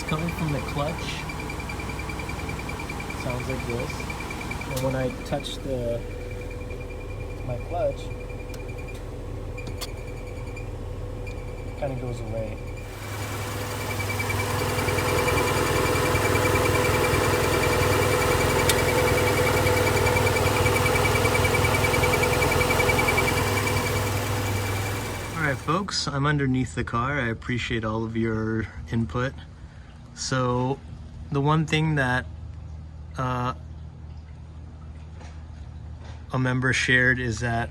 coming from the clutch. Sounds like this. And when I touch my clutch, it kind of goes away. Alright folks, I'm underneath the car. I appreciate all of your input. So the one thing that a member shared is that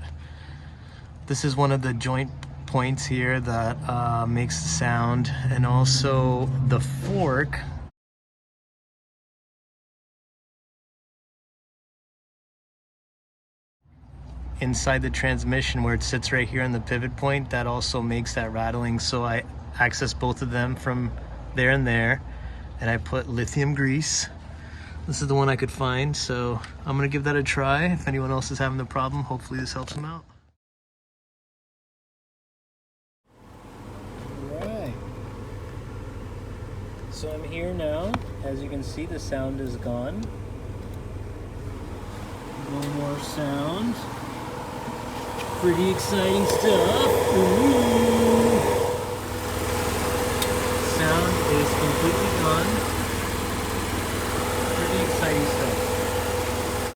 this is one of the joint points here that makes the sound, and also the fork inside the transmission where it sits right here on the pivot point, that also makes that rattling. So I access both of them from there and there, and I put lithium grease. This is the one I could find, so I'm gonna give that a try. If anyone else is having the problem, hopefully this helps them out. Alright, so I'm here now. As you can see, the sound is gone. No more sound. Pretty exciting stuff. Ooh.